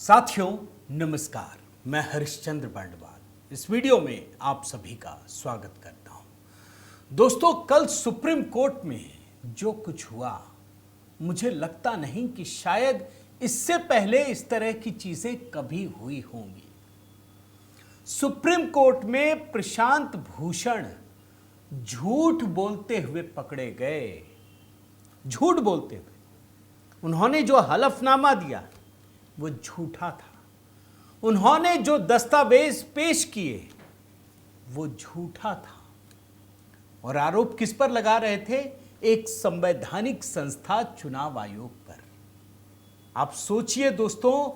साथियों नमस्कार, मैं हरिश्चंद्र बंडवाल इस वीडियो में आप सभी का स्वागत करता हूं। दोस्तों, कल सुप्रीम कोर्ट में जो कुछ हुआ, मुझे लगता नहीं कि शायद इससे पहले इस तरह की चीजें कभी हुई होंगी। सुप्रीम कोर्ट में प्रशांत भूषण झूठ बोलते हुए पकड़े गए। झूठ बोलते हुए उन्होंने जो हलफनामा दिया वो झूठा था। उन्होंने जो दस्तावेज पेश किए वो झूठा था। और आरोप किस पर लगा रहे थे? एक संवैधानिक संस्था चुनाव आयोग पर। आप सोचिए दोस्तों,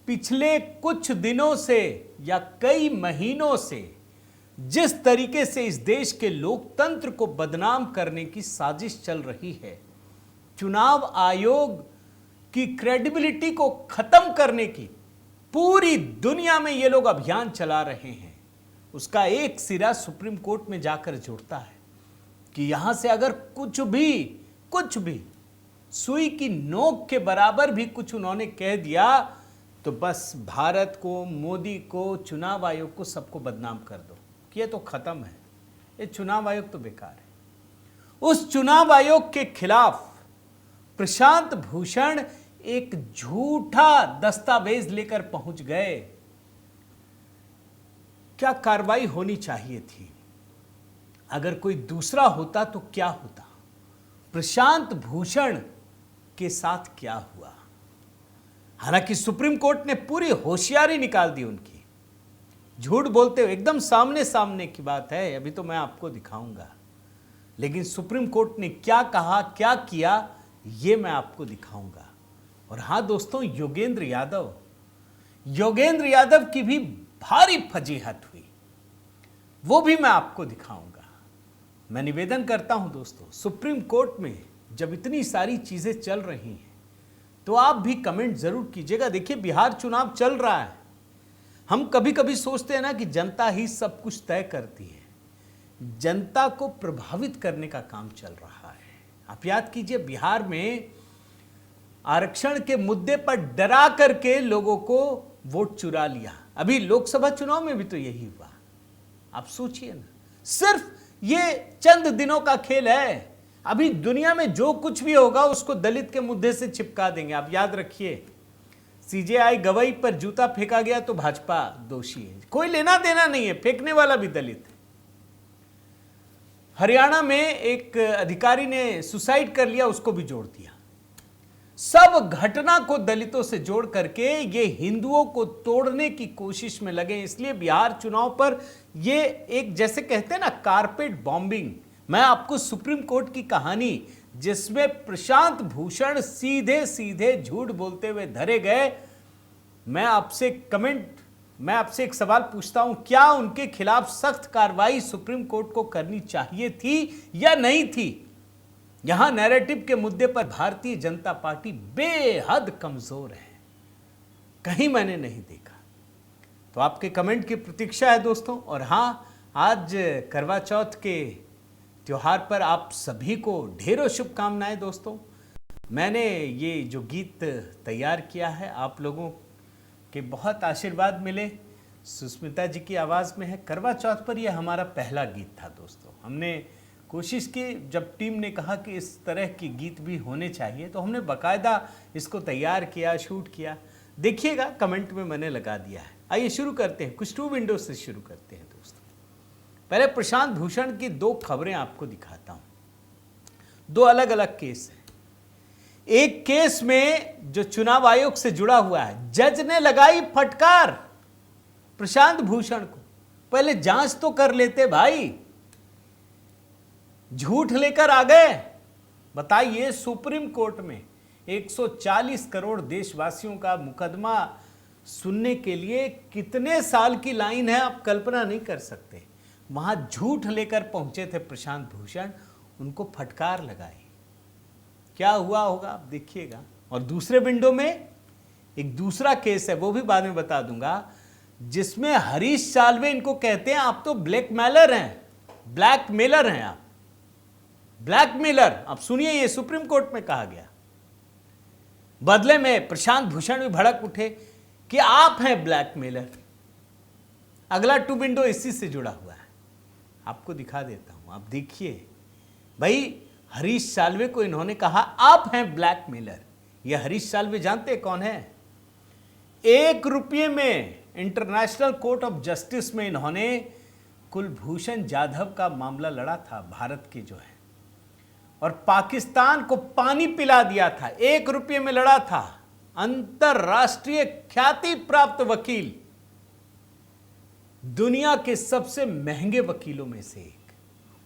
पिछले कुछ दिनों से या कई महीनों से जिस तरीके से इस देश के लोकतंत्र को बदनाम करने की साजिश चल रही है, चुनाव आयोग की क्रेडिबिलिटी को खत्म करने की पूरी दुनिया में ये लोग अभियान चला रहे हैं, उसका एक सिरा सुप्रीम कोर्ट में जाकर जुड़ता है कि यहां से अगर कुछ भी सुई की नोक के बराबर भी कुछ उन्होंने कह दिया तो बस भारत को, मोदी को, चुनाव आयोग को, सबको बदनाम कर दो कि ये तो खत्म है, ये चुनाव आयोग तो बेकार है। उस चुनाव आयोग के खिलाफ प्रशांत भूषण एक झूठा दस्तावेज लेकर पहुंच गए। क्या कार्रवाई होनी चाहिए थी? अगर कोई दूसरा होता तो क्या होता? प्रशांत भूषण के साथ क्या हुआ? हालांकि सुप्रीम कोर्ट ने पूरी होशियारी निकाल दी उनकी। झूठ बोलते हुए एकदम सामने सामने की बात है, अभी तो मैं आपको दिखाऊंगा, लेकिन सुप्रीम कोर्ट ने क्या कहा, क्या किया, ये मैं आपको दिखाऊंगा। और हां दोस्तों, योगेंद्र यादव की भी भारी फजीहत हुई, वो भी मैं आपको दिखाऊंगा। मैं निवेदन करता हूं दोस्तों, सुप्रीम कोर्ट में जब इतनी सारी चीजें चल रही हैं तो आप भी कमेंट जरूर कीजिएगा। देखिए, बिहार चुनाव चल रहा है। हम कभी कभी सोचते हैं ना कि जनता ही सब कुछ तय करती है। जनता को प्रभावित करने का काम चल रहा है। आप याद कीजिए, बिहार में आरक्षण के मुद्दे पर डरा करके लोगों को वोट चुरा लिया। अभी लोकसभा चुनाव में भी तो यही हुआ। आप सोचिए ना, सिर्फ ये चंद दिनों का खेल है। अभी दुनिया में जो कुछ भी होगा उसको दलित के मुद्दे से चिपका देंगे। आप याद रखिए, सीजेआई गवाही पर जूता फेंका गया तो भाजपा दोषी है, कोई लेना देना नहीं है, फेंकने वाला भी दलित है। हरियाणा में एक अधिकारी ने सुसाइड कर लिया, उसको भी जोड़ दिया। सब घटना को दलितों से जोड़ करके ये हिंदुओं को तोड़ने की कोशिश में लगे। इसलिए बिहार चुनाव पर ये एक, जैसे कहते हैं ना, कारपेट बॉम्बिंग। मैं आपको सुप्रीम कोर्ट की कहानी, जिसमें प्रशांत भूषण सीधे सीधे झूठ बोलते हुए धरे गए, मैं आपसे एक सवाल पूछता हूं, क्या उनके खिलाफ सख्त कार्रवाई सुप्रीम कोर्ट को करनी चाहिए थी या नहीं थी? यहां नैरेटिव के मुद्दे पर भारतीय जनता पार्टी बेहद कमजोर है, कहीं मैंने नहीं देखा। तो आपके कमेंट की प्रतीक्षा है दोस्तों। और हां, आज करवा चौथ के त्योहार पर आप सभी को ढेरों शुभकामनाएं दोस्तों। मैंने ये जो गीत तैयार किया है, आप लोगों के बहुत आशीर्वाद मिले, सुष्मिता जी की आवाज़ में है। करवा चौथ पर यह हमारा पहला गीत था दोस्तों। हमने कोशिश की, जब टीम ने कहा कि इस तरह के गीत भी होने चाहिए, तो हमने बाकायदा इसको तैयार किया, शूट किया। देखिएगा, कमेंट में मैंने लगा दिया है। आइए शुरू करते हैं, कुछ 2 विंडो से शुरू करते हैं दोस्तों। पहले प्रशांत भूषण की 2 खबरें आपको दिखाता हूं। 2 अलग अलग केस हैं। एक केस में जो चुनाव आयोग से जुड़ा हुआ है, जज ने लगाई फटकार प्रशांत भूषण को, पहले जांच तो कर लेते भाई, झूठ लेकर आ गए। बताइए, सुप्रीम कोर्ट में 140 करोड़ देशवासियों का मुकदमा सुनने के लिए कितने साल की लाइन है, आप कल्पना नहीं कर सकते। वहां झूठ लेकर पहुंचे थे प्रशांत भूषण, उनको फटकार लगाई। क्या हुआ होगा आप देखिएगा। और दूसरे विंडो में एक दूसरा केस है, वो भी बाद में बता दूंगा, जिसमें हरीश साल्वे इनको कहते हैं, आप तो ब्लैकमेलर हैं आप, ब्लैकमेलर। आप सुनिए, ये सुप्रीम कोर्ट में कहा गया। बदले में प्रशांत भूषण भी भड़क उठे कि आप हैं ब्लैकमेलर। अगला टू विंडो इसी से जुड़ा हुआ है, आपको दिखा देता हूं, आप देखिए। भाई हरीश साल्वे को इन्होंने कहा आप हैं ब्लैकमेलर। ये हरीश साल्वे जानते हैं कौन है? 1 रुपये में इंटरनेशनल कोर्ट ऑफ जस्टिस में इन्होंने कुलभूषण जाधव का मामला लड़ा था, भारत के जो है, और पाकिस्तान को पानी पिला दिया था। 1 रुपये में लड़ा था। अंतरराष्ट्रीय ख्याति प्राप्त वकील, दुनिया के सबसे महंगे वकीलों में से एक,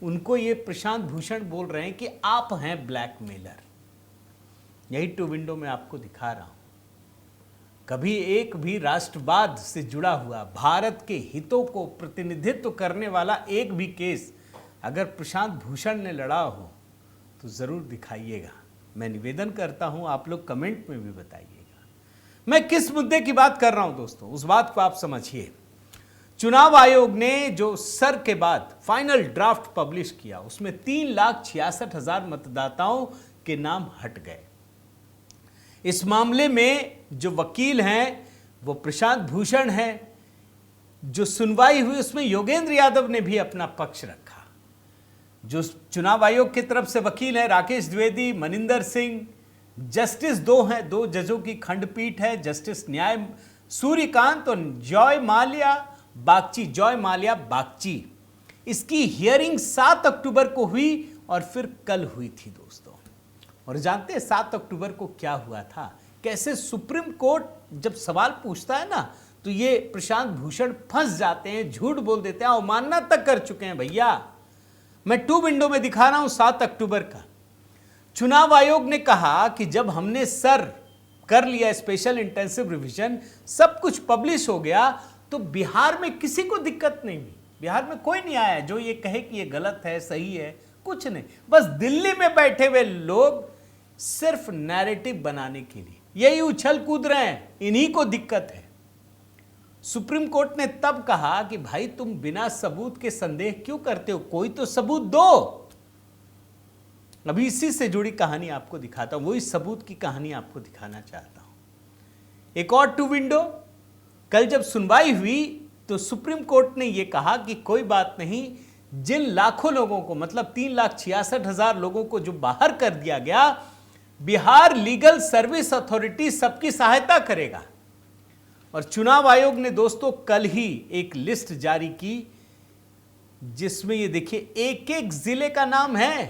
उनको ये प्रशांत भूषण बोल रहे हैं कि आप हैं ब्लैकमेलर। यही टू विंडो में आपको दिखा रहा हूं। कभी एक भी राष्ट्रवाद से जुड़ा हुआ, भारत के हितों को प्रतिनिधित्व करने वाला एक भी केस अगर प्रशांत भूषण ने लड़ा हो तो जरूर दिखाइएगा। मैं निवेदन करता हूं, आप लोग कमेंट में भी बताइएगा। मैं किस मुद्दे की बात कर रहा हूं दोस्तों, उस बात को आप समझिए। चुनाव आयोग ने जो सर के बाद फाइनल ड्राफ्ट पब्लिश किया, उसमें 3,66,000 मतदाताओं के नाम हट गए। इस मामले में जो वकील हैं वो प्रशांत भूषण हैं। जो सुनवाई हुई उसमें योगेंद्र यादव ने भी अपना पक्ष रखा। जो चुनाव आयोग की तरफ से वकील हैं राकेश द्विवेदी, मनिंदर सिंह, जस्टिस 2 हैं, 2 जजों की खंडपीठ है, जस्टिस न्याय सूर्यकांत और जॉय माल्या बागची। इसकी हियरिंग 7 अक्टूबर को हुई और फिर कल हुई थी दोस्तों। और जानते हैं 7 अक्टूबर को क्या हुआ था? कैसे सुप्रीम कोर्ट जब सवाल पूछता है ना तो ये प्रशांत भूषण फंस जाते हैं, झूठ बोल देते हैं, अवमानना तक कर चुके हैं भैया। मैं टू विंडो में दिखा रहा हूं 7 अक्टूबर का। चुनाव आयोग ने कहा कि जब हमने सर कर लिया स्पेशल इंटेंसिव रिवीजन, सब कुछ पब्लिश हो गया, तो बिहार में किसी को दिक्कत नहीं हुई। बिहार में कोई नहीं आया जो ये कहे कि ये गलत है, सही है, कुछ नहीं। बस दिल्ली में बैठे हुए लोग सिर्फ नैरेटिव बनाने के लिए यही उछल कूद रहे हैं, इन्हीं को दिक्कत है। सुप्रीम कोर्ट ने तब कहा कि भाई तुम बिना सबूत के संदेह क्यों करते हो, कोई तो सबूत दो। अभी इसी से जुड़ी कहानी आपको दिखाता हूं, वही सबूत की कहानी आपको दिखाना चाहता हूं। एक और टू विंडो। कल जब सुनवाई हुई तो सुप्रीम कोर्ट ने यह कहा कि कोई बात नहीं, जिन लाखों लोगों को, मतलब 3,66,000 लोगों को जो बाहर कर दिया गया, बिहार लीगल सर्विस अथॉरिटी सबकी सहायता करेगा। और चुनाव आयोग ने दोस्तों कल ही एक लिस्ट जारी की जिसमें ये देखिए एक एक जिले का नाम है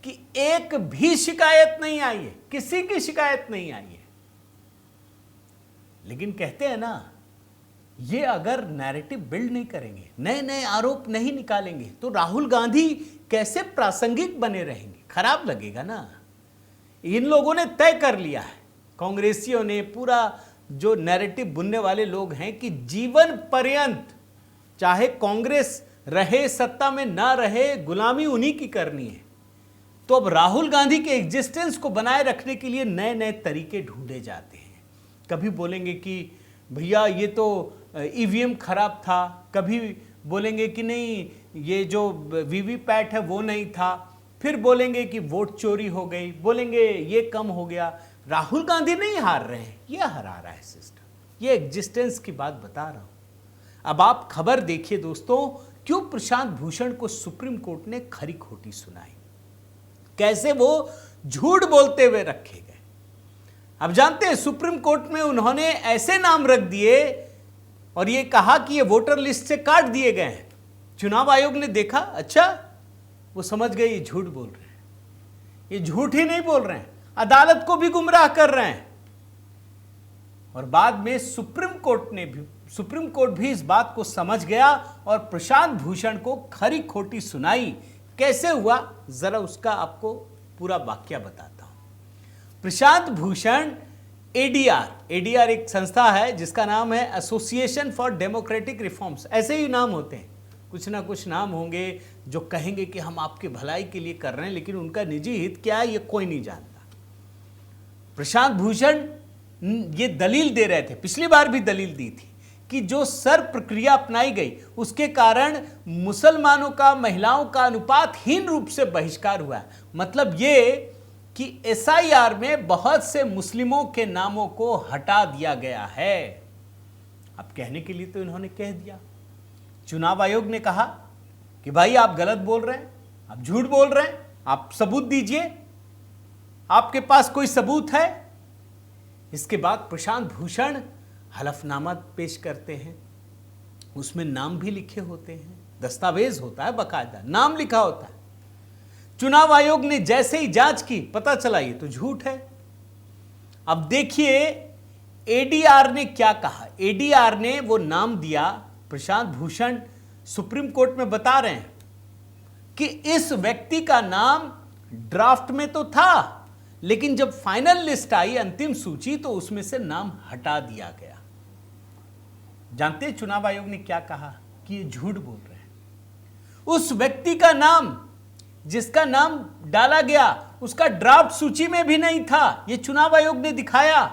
कि एक भी शिकायत नहीं आई है, किसी की शिकायत नहीं आई है। लेकिन कहते हैं ना, ये अगर नैरेटिव बिल्ड नहीं करेंगे, नए नए आरोप नहीं निकालेंगे, तो राहुल गांधी कैसे प्रासंगिक बने रहेंगे? खराब लगेगा ना। इन लोगों ने तय कर लिया है, कांग्रेसियों ने, पूरा जो नैरेटिव बुनने वाले लोग हैं कि जीवन पर्यंत चाहे कांग्रेस रहे सत्ता में ना रहे, गुलामी उन्हीं की करनी है। तो अब राहुल गांधी के एग्जिस्टेंस को बनाए रखने के लिए नए नए तरीके ढूंढे जाते हैं। कभी बोलेंगे कि भैया ये तो ईवीएम खराब था, कभी बोलेंगे कि नहीं ये जो वीवीपैट है वो नहीं था, फिर बोलेंगे कि वोट चोरी हो गई, बोलेंगे ये कम हो गया। राहुल गांधी नहीं हार रहे हैं, ये हरा रहा है सिस्टम। ये एग्जिस्टेंस की बात बता रहा हूं। अब आप खबर देखिए दोस्तों, क्यों प्रशांत भूषण को सुप्रीम कोर्ट ने खरी खोटी सुनाई, कैसे वो झूठ बोलते हुए रखे गए। अब जानते हैं सुप्रीम कोर्ट में उन्होंने ऐसे नाम रख दिए और ये कहा कि ये वोटर लिस्ट से काट दिए गए हैं। चुनाव आयोग ने देखा, अच्छा, वो समझ गए ये झूठ बोल रहे हैं। ये झूठ ही नहीं बोल रहे हैं, अदालत को भी गुमराह कर रहे हैं। और बाद में सुप्रीम कोर्ट भी इस बात को समझ गया और प्रशांत भूषण को खरी खोटी सुनाई। कैसे हुआ, जरा उसका आपको पूरा वाक्य बताता हूं। प्रशांत भूषण एडीआर एक संस्था है जिसका नाम है एसोसिएशन फॉर डेमोक्रेटिक रिफॉर्म्स, ऐसे ही नाम होते हैं, कुछ ना कुछ नाम होंगे जो कहेंगे कि हम आपके भलाई के लिए कर रहे हैं, लेकिन उनका निजी हित क्या है ये कोई नहीं जानता। प्रशांत भूषण ये दलील दे रहे थे, पिछली बार भी दलील दी थी, कि जो सर प्रक्रिया अपनाई गई उसके कारण मुसलमानों का, महिलाओं का अनुपातहीन रूप से बहिष्कार हुआ है। मतलब ये कि एसआईआर में बहुत से मुस्लिमों के नामों को हटा दिया गया है। अब कहने के लिए तो इन्होंने कह दिया। चुनाव आयोग ने कहा कि भाई आप गलत बोल रहे हैं, आप झूठ बोल रहे हैं, आप सबूत दीजिए, आपके पास कोई सबूत है। इसके बाद प्रशांत भूषण हलफनामा पेश करते हैं, उसमें नाम भी लिखे होते हैं, दस्तावेज होता है, बकायदा नाम लिखा होता है। चुनाव आयोग ने जैसे ही जांच की पता चला ये तो झूठ है। अब देखिए एडीआर ने क्या कहा। एडीआर ने वो नाम दिया, प्रशांत भूषण सुप्रीम कोर्ट में बता रहे हैं कि इस व्यक्ति का नाम ड्राफ्ट में तो था, लेकिन जब फाइनल लिस्ट आई, अंतिम सूची, तो उसमें से नाम हटा दिया गया। जानते हैं चुनाव आयोग ने क्या कहा कि ये झूठ बोल रहे हैं। उस व्यक्ति का नाम, जिसका नाम डाला गया, उसका ड्राफ्ट सूची में भी नहीं था। ये चुनाव आयोग ने दिखाया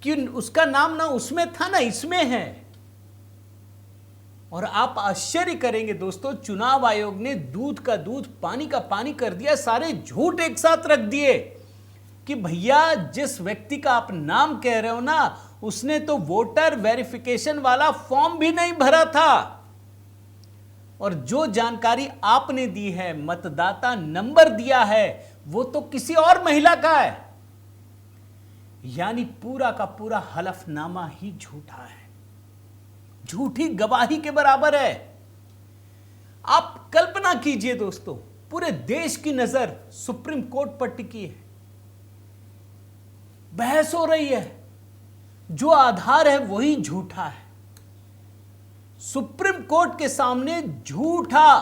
कि उसका नाम ना उसमें था ना इसमें है। और आप आश्चर्य करेंगे दोस्तों, चुनाव आयोग ने दूध का दूध पानी का पानी कर दिया, सारे झूठ एक साथ रख दिए कि भैया जिस व्यक्ति का आप नाम कह रहे हो ना, उसने तो वोटर वेरिफिकेशन वाला फॉर्म भी नहीं भरा था, और जो जानकारी आपने दी है, मतदाता नंबर दिया है, वो तो किसी और महिला का है। यानी पूरा का पूरा हलफनामा ही झूठा है, झूठी गवाही के बराबर है। आप कल्पना कीजिए दोस्तों, पूरे देश की नजर सुप्रीम कोर्ट पर टिकी है, बहस हो रही है, जो आधार है वही झूठा है। सुप्रीम कोर्ट के सामने झूठा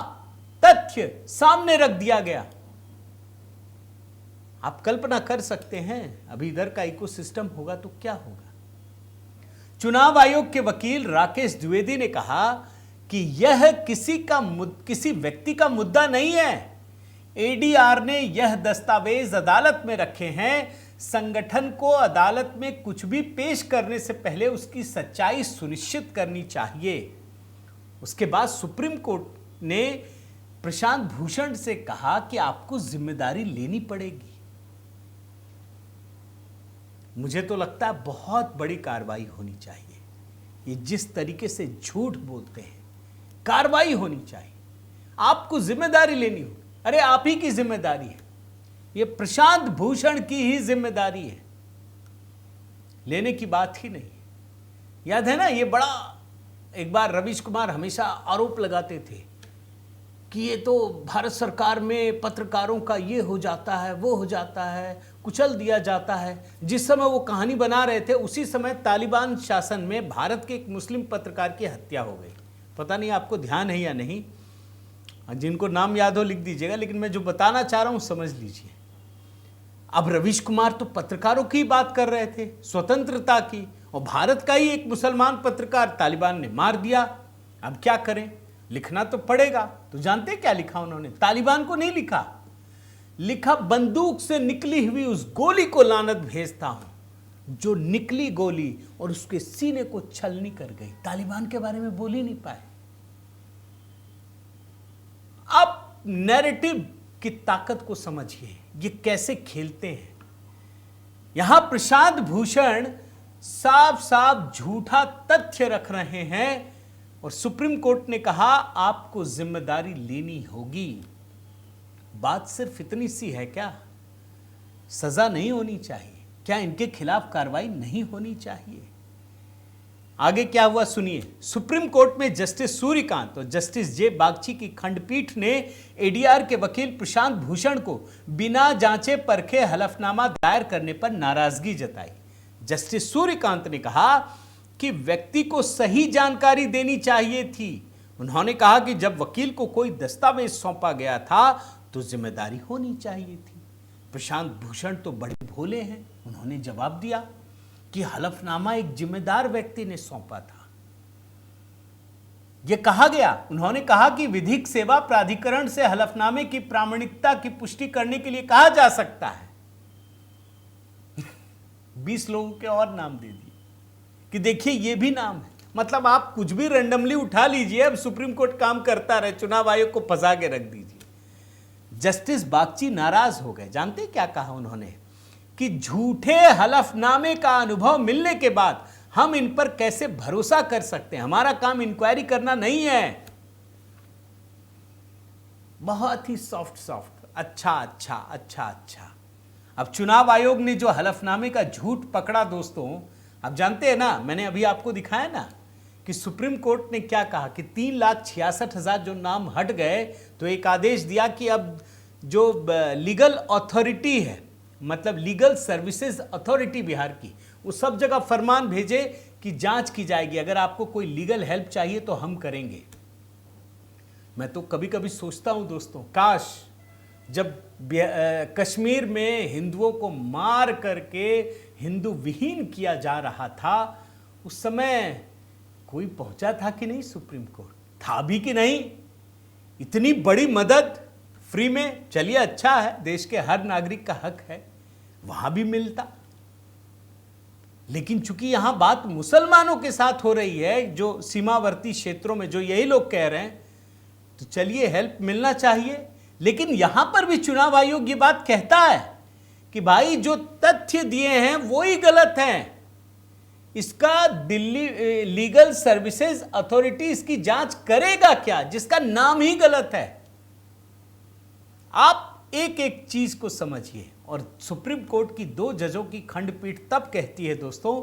तथ्य सामने रख दिया गया। आप कल्पना कर सकते हैं अभी इधर का इकोसिस्टम होगा तो क्या होगा। चुनाव आयोग के वकील राकेश द्विवेदी ने कहा कि यह किसी व्यक्ति का मुद्दा नहीं है। एडीआर ने यह दस्तावेज अदालत में रखे हैं। संगठन को अदालत में कुछ भी पेश करने से पहले उसकी सच्चाई सुनिश्चित करनी चाहिए। उसके बाद सुप्रीम कोर्ट ने प्रशांत भूषण से कहा कि आपको जिम्मेदारी लेनी पड़ेगी। मुझे तो लगता है बहुत बड़ी कार्रवाई होनी चाहिए। ये जिस तरीके से झूठ बोलते हैं, कार्रवाई होनी चाहिए। आपको जिम्मेदारी लेनी होगी। अरे आप ही की जिम्मेदारी है, ये प्रशांत भूषण की ही जिम्मेदारी है, लेने की बात ही नहीं। याद है ना, ये बड़ा एक बार रवीश कुमार हमेशा आरोप लगाते थे कि ये तो भारत सरकार में पत्रकारों का ये हो जाता है, वो हो जाता है, कुचल दिया जाता है। जिस समय वो कहानी बना रहे थे उसी समय तालिबान शासन में भारत के एक मुस्लिम पत्रकार की हत्या हो गई। पता नहीं आपको ध्यान है या नहीं, जिनको नाम याद हो लिख दीजिएगा, लेकिन मैं जो बताना चाह रहा हूं समझ लीजिए। अब रवीश कुमार तो पत्रकारों की बात कर रहे थे, स्वतंत्रता की, और भारत का ही एक मुसलमान पत्रकार तालिबान ने मार दिया। अब क्या करें, लिखना तो पड़ेगा। तो जानते क्या लिखा उन्होंने? तालिबान को नहीं लिखा, लिखा बंदूक से निकली हुई उस गोली को लानत भेजता हूं जो निकली गोली और उसके सीने को छलनी कर गई। तालिबान के बारे में बोल ही नहीं पाए। अब नैरेटिव की ताकत को समझिए, ये कैसे खेलते हैं। यहां प्रशांत भूषण साफ साफ झूठा तथ्य रख रहे हैं और सुप्रीम कोर्ट ने कहा आपको जिम्मेदारी लेनी होगी। बात सिर्फ इतनी सी है क्या? सजा नहीं होनी चाहिए क्या? इनके खिलाफ कार्रवाई नहीं होनी चाहिए? आगे क्या हुआ सुनिए। सुप्रीम कोर्ट में जस्टिस सूर्यकांत और जस्टिस जे बागची की खंडपीठ ने एडीआर के वकील प्रशांत भूषण को बिना जांचे परखे हलफनामा दायर करने पर नाराजगी जताई। जस्टिस सूर्यकांत ने कहा कि व्यक्ति को सही जानकारी देनी चाहिए थी। उन्होंने कहा कि जब वकील को कोई दस्तावेज सौंपा गया था तो जिम्मेदारी होनी चाहिए थी। प्रशांत भूषण तो बड़े भोले हैं, उन्होंने जवाब दिया कि हलफनामा एक जिम्मेदार व्यक्ति ने सौंपा था। यह कहा गया, उन्होंने कहा कि विधिक सेवा प्राधिकरण से हलफनामे की प्रामाणिकता की पुष्टि करने के लिए कहा जा सकता है। 20 लोगों के और नाम दे दिए कि देखिए ये भी नाम है। मतलब आप कुछ भी रैंडमली उठा लीजिए, अब सुप्रीम कोर्ट काम करता रहे, चुनाव आयोग को फंसा के रख दीजिए। जस्टिस बागची नाराज हो गए। जानते क्या कहा उन्होंने? कि झूठे हलफनामे का अनुभव मिलने के बाद हम इन पर कैसे भरोसा कर सकते हैं? हमारा काम इंक्वायरी करना नहीं है। बहुत ही सॉफ्ट सॉफ्ट, अच्छा अच्छा अच्छा अच्छा। अब चुनाव आयोग ने जो हलफनामे का झूठ पकड़ा दोस्तों, आप जानते हैं ना, मैंने अभी आपको दिखाया ना कि सुप्रीम कोर्ट ने क्या कहा कि 3,66,000 जो नाम हट गए, तो एक आदेश दिया कि अब जो लीगल अथॉरिटी है, मतलब लीगल सर्विसेज अथॉरिटी बिहार की, वो सब जगह फरमान भेजे कि जांच की जाएगी, अगर आपको कोई लीगल हेल्प चाहिए तो हम करेंगे। मैं तो कभी कभी सोचता हूं दोस्तों, काश जब कश्मीर में हिंदुओं को मार करके हिंदू विहीन किया जा रहा था, उस समय कोई पहुंचा था कि नहीं? सुप्रीम कोर्ट था भी कि नहीं? इतनी बड़ी मदद फ्री में, चलिए अच्छा है, देश के हर नागरिक का हक है, वहां भी मिलता। लेकिन चूंकि यहां बात मुसलमानों के साथ हो रही है, जो सीमावर्ती क्षेत्रों में, जो यही लोग कह रहे हैं, तो चलिए हेल्प मिलना चाहिए। लेकिन यहां पर भी चुनाव आयोग ये बात कहता है कि भाई जो तथ्य दिए हैं वो ही गलत हैं, इसका दिल्ली लीगल सर्विसेज अथॉरिटी इसकी जांच करेगा क्या, जिसका नाम ही गलत है। आप एक एक चीज को समझिए। और सुप्रीम कोर्ट की 2 जजों की खंडपीठ तब कहती है दोस्तों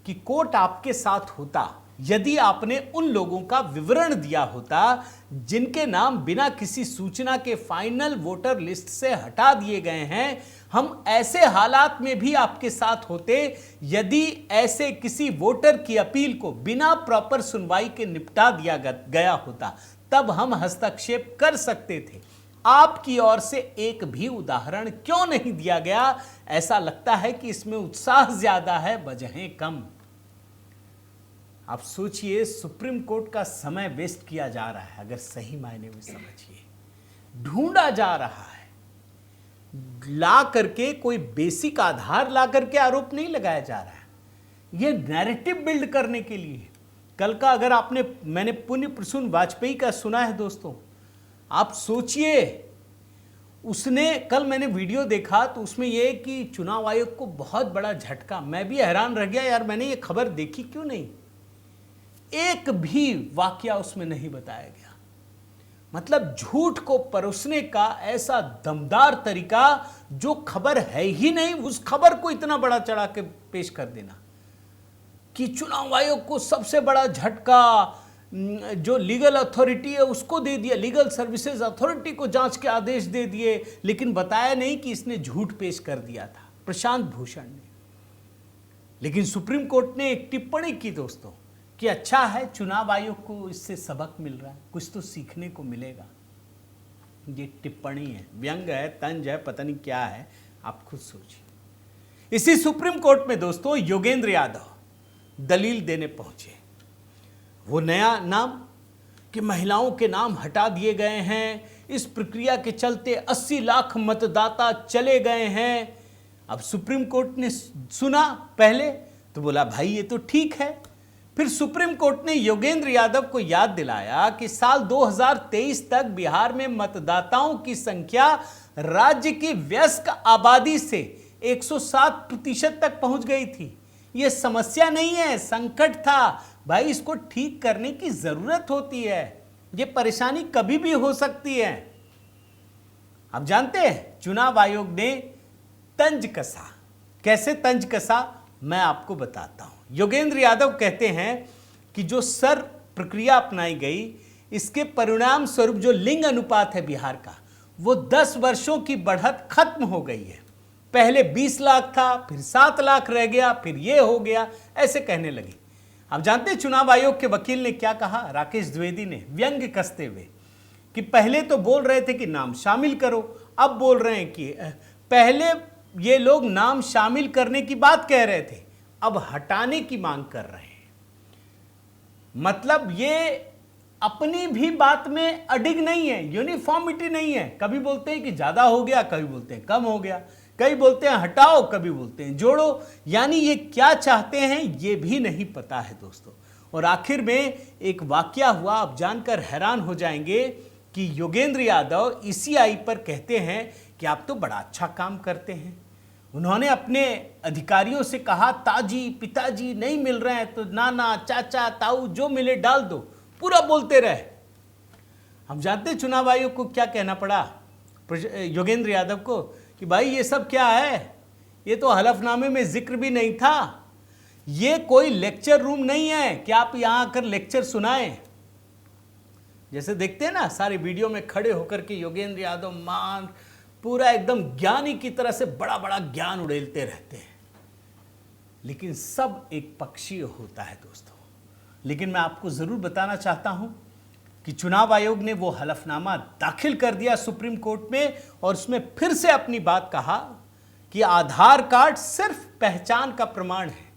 कि कोर्ट आपके साथ होता यदि आपने उन लोगों का विवरण दिया होता जिनके नाम बिना किसी सूचना के फाइनल वोटर लिस्ट से हटा दिए गए हैं। हम ऐसे हालात में भी आपके साथ होते यदि ऐसे किसी वोटर की अपील को बिना प्रॉपर सुनवाई के निपटा दिया गया होता, तब हम हस्तक्षेप कर सकते थे। आपकी ओर से एक भी उदाहरण क्यों नहीं दिया गया? ऐसा लगता है कि इसमें उत्साह ज्यादा है, वजहें कम। आप सोचिए, सुप्रीम कोर्ट का समय वेस्ट किया जा रहा है, अगर सही मायने में समझिए, ढूंढा जा रहा है, ला करके कोई बेसिक आधार ला करके आरोप नहीं लगाया जा रहा है। यह नैरेटिव बिल्ड करने के लिए। कल का अगर मैंने पुण्य प्रसून वाजपेयी का सुना है दोस्तों, आप सोचिए, उसने, कल मैंने वीडियो देखा तो उसमें यह कि चुनाव आयोग को बहुत बड़ा झटका। मैं भी हैरान रह गया, यार मैंने ये खबर देखी क्यों नहीं? एक भी वाकया उसमें नहीं बताया गया। मतलब झूठ को परोसने का ऐसा दमदार तरीका, जो खबर है ही नहीं उस खबर को इतना बड़ा चढ़ा के पेश कर देना कि चुनाव आयोग को सबसे बड़ा झटका, जो लीगल अथॉरिटी है उसको दे दिया, लीगल सर्विसेज अथॉरिटी को जांच के आदेश दे दिए, लेकिन बताया नहीं कि इसने झूठ पेश कर दिया था, प्रशांत भूषण ने। लेकिन सुप्रीम कोर्ट ने एक टिप्पणी की दोस्तों कि अच्छा है, चुनाव आयोग को इससे सबक मिल रहा है, कुछ तो सीखने को मिलेगा। ये टिप्पणी है, व्यंग है, तंज है, पता नहीं क्या है, आप खुद सोचिए। इसी सुप्रीम कोर्ट में दोस्तों योगेंद्र यादव दलील देने पहुंचे। वो नया नाम कि महिलाओं के नाम हटा दिए गए हैं, इस प्रक्रिया के चलते 80 लाख मतदाता चले गए हैं। अब सुप्रीम कोर्ट ने सुना पहले तो बोला भाई ये तो ठीक है। फिर सुप्रीम कोर्ट ने योगेंद्र यादव को याद दिलाया कि साल 2023 तक बिहार में मतदाताओं की संख्या राज्य की वयस्क आबादी से 107% तक पहुंच गई थी। यह समस्या नहीं है, संकट था भाई, इसको ठीक करने की जरूरत होती है। यह परेशानी कभी भी हो सकती है। आप जानते हैं चुनाव आयोग ने तंज कसा। कैसे तंज कसा, मैं आपको बताता हूं। योगेंद्र यादव कहते हैं कि जो सर प्रक्रिया अपनाई गई, इसके परिणाम स्वरूप जो लिंग अनुपात है बिहार का, वो 10 वर्षों की बढ़त खत्म हो गई है। पहले 20 लाख था, फिर 7 लाख रह गया, फिर ये हो गया, ऐसे कहने लगे। आप जानते हैं चुनाव आयोग के वकील ने क्या कहा? राकेश द्विवेदी ने व्यंग्य कसते हुए कि पहले तो बोल रहे थे कि नाम शामिल करो, अब बोल रहे हैं कि पहले ये लोग नाम शामिल करने की बात कह रहे थे, अब हटाने की मांग कर रहे हैं। मतलब ये अपनी भी बात में अडिग नहीं है, यूनिफॉर्मिटी नहीं है। कभी बोलते हैं कि ज्यादा हो गया, कभी बोलते हैं कम हो गया, कई बोलते हैं हटाओ, कभी बोलते हैं जोड़ो। यानी ये क्या चाहते हैं ये भी नहीं पता है दोस्तों। और आखिर में एक वाकया हुआ, आप जानकर हैरान हो जाएंगे कि योगेंद्र यादव ईसीआई पर कहते हैं कि आप तो बड़ा अच्छा काम करते हैं। उन्होंने अपने अधिकारियों से कहा, ताजी पिताजी नहीं मिल रहे हैं तो नाना चाचा ताऊ जो मिले डाल दो, पूरा बोलते रहे। हम जानते हैं चुनाव आयोग को क्या कहना पड़ा योगेंद्र यादव को कि भाई ये सब क्या है, ये तो हलफनामे में जिक्र भी नहीं था, ये कोई लेक्चर रूम नहीं है कि आप यहां आकर लेक्चर सुनाएं। जैसे देखते हैं ना सारे वीडियो में खड़े होकर के योगेंद्र यादव मान पूरा एकदम ज्ञानी की तरह से बड़ा बड़ा ज्ञान उड़ेलते रहते हैं, लेकिन सब एक पक्षीय होता है दोस्तों। लेकिन मैं आपको जरूर बताना चाहता हूं कि चुनाव आयोग ने वो हलफनामा दाखिल कर दिया सुप्रीम कोर्ट में और उसमें फिर से अपनी बात कहा कि आधार कार्ड सिर्फ पहचान का प्रमाण है,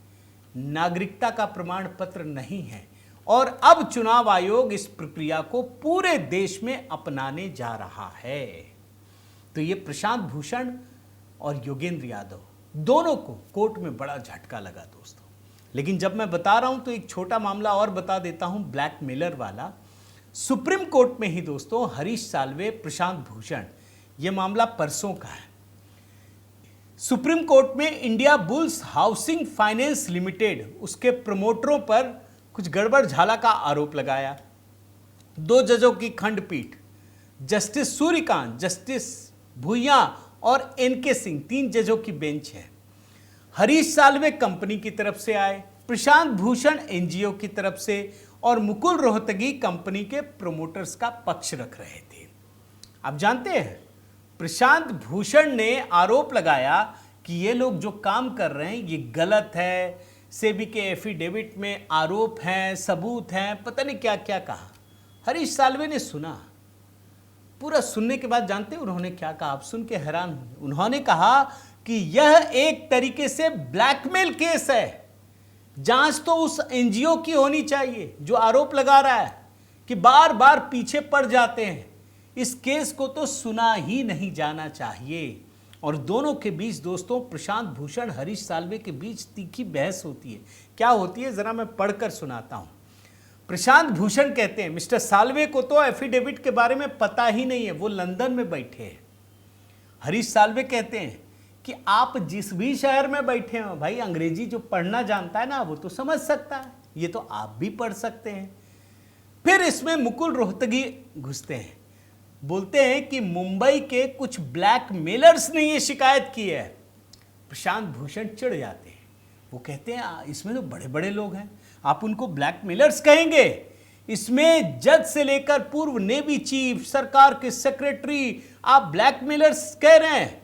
नागरिकता का प्रमाण पत्र नहीं है। और अब चुनाव आयोग इस प्रक्रिया को पूरे देश में अपनाने जा रहा है। तो ये प्रशांत भूषण और योगेंद्र यादव दोनों को कोर्ट में बड़ा झटका लगा दोस्तों। लेकिन जब मैं बता रहा हूं तो एक छोटा मामला और बता देता हूं, ब्लैकमेलर वाला। सुप्रीम कोर्ट में ही दोस्तों हरीश साल्वे, प्रशांत भूषण, यह मामला परसों का है। सुप्रीम कोर्ट में India bulls housing finance limited, उसके प्रमोटरों पर कुछ गड़बड़ झाला का आरोप लगाया। 2 जजों की खंडपीठ, जस्टिस सूर्यकांत, जस्टिस भुइयां और एनके सिंह, 3 जजों की बेंच है। हरीश साल्वे कंपनी की तरफ से आए, प्रशांत भूषण एनजीओ की तरफ से और मुकुल रोहतगी कंपनी के प्रोमोटर्स का पक्ष रख रहे थे। आप जानते हैं प्रशांत भूषण ने आरोप लगाया कि ये लोग जो काम कर रहे हैं ये गलत है, सेबी के एफिडेविट में आरोप हैं, सबूत हैं, पता नहीं क्या क्या कहा। हरीश साल्वे ने सुना, पूरा सुनने के बाद जानते हैं उन्होंने क्या कहा, आप सुन के हैरान होंगे। उन्होंने कहा कि यह एक तरीके से ब्लैकमेल केस है, जांच तो उस एनजीओ की होनी चाहिए जो आरोप लगा रहा है कि बार बार पीछे पड़ जाते हैं। इस केस को तो सुना ही नहीं जाना चाहिए। और दोनों के बीच दोस्तों, प्रशांत भूषण हरीश साल्वे के बीच तीखी बहस होती है। क्या होती है जरा मैं पढ़कर सुनाता हूं। प्रशांत भूषण कहते हैं मिस्टर साल्वे को तो एफिडेविट के बारे में पता ही नहीं है, वो लंदन में बैठे हैं। हरीश साल्वे कहते हैं कि आप जिस भी शहर में बैठे हो भाई, अंग्रेजी जो पढ़ना जानता है ना वो तो समझ सकता है, ये तो आप भी पढ़ सकते हैं। फिर इसमें मुकुल रोहतगी घुसते हैं, बोलते हैं कि मुंबई के कुछ ब्लैकमेलर्स ने ये शिकायत की है। प्रशांत भूषण चिढ़ जाते हैं, वो कहते हैं इसमें तो बड़े बड़े लोग हैं, आप उनको ब्लैकमेलर्स कहेंगे? इसमें जज से लेकर पूर्व नेवी चीफ, सरकार के सेक्रेटरी, आप ब्लैकमेलर्स कह रहे हैं।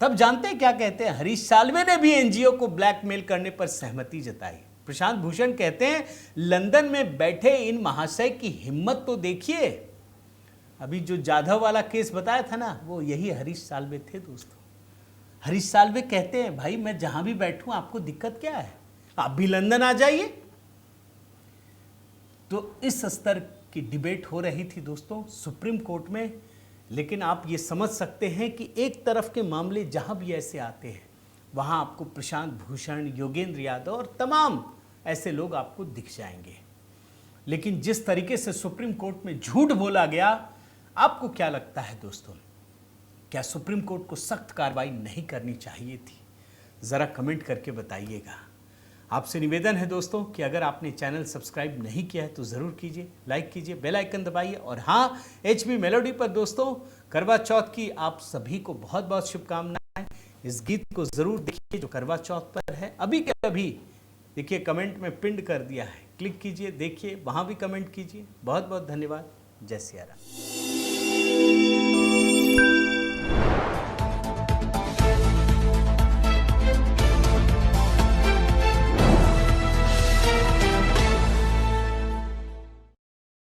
तब जानते हैं क्या कहते हैं, हरीश साल्वे ने भी एनजीओ को ब्लैकमेल करने पर सहमति जताई। प्रशांत भूषण कहते हैं लंदन में बैठे इन महाशय की हिम्मत तो देखिए। अभी जो जाधव वाला केस बताया था ना, वो यही हरीश साल्वे थे दोस्तों। हरीश साल्वे कहते हैं भाई मैं जहां भी बैठूं आपको दिक्कत क्या है, आप भी लंदन आ जाइए। तो इस स्तर की डिबेट हो रही थी दोस्तों सुप्रीम कोर्ट में। लेकिन आप ये समझ सकते हैं कि एक तरफ के मामले जहां भी ऐसे आते हैं वहां आपको प्रशांत भूषण, योगेंद्र यादव और तमाम ऐसे लोग आपको दिख जाएंगे। लेकिन जिस तरीके से सुप्रीम कोर्ट में झूठ बोला गया, आपको क्या लगता है दोस्तों, क्या सुप्रीम कोर्ट को सख्त कार्रवाई नहीं करनी चाहिए थी? ज़रा कमेंट करके बताइएगा। आपसे निवेदन है दोस्तों कि अगर आपने चैनल सब्सक्राइब नहीं किया है तो ज़रूर कीजिए, लाइक कीजिए, बेल आइकन दबाइए। और हाँ, HB मेलोडी पर दोस्तों करवा चौथ की आप सभी को बहुत बहुत शुभकामनाएं। इस गीत को ज़रूर देखिए जो करवा चौथ पर है। अभी के अभी देखिए कमेंट में पिंड कर दिया है, क्लिक कीजिए, देखिए, वहाँ भी कमेंट कीजिए। बहुत बहुत धन्यवाद। जय सिया राम।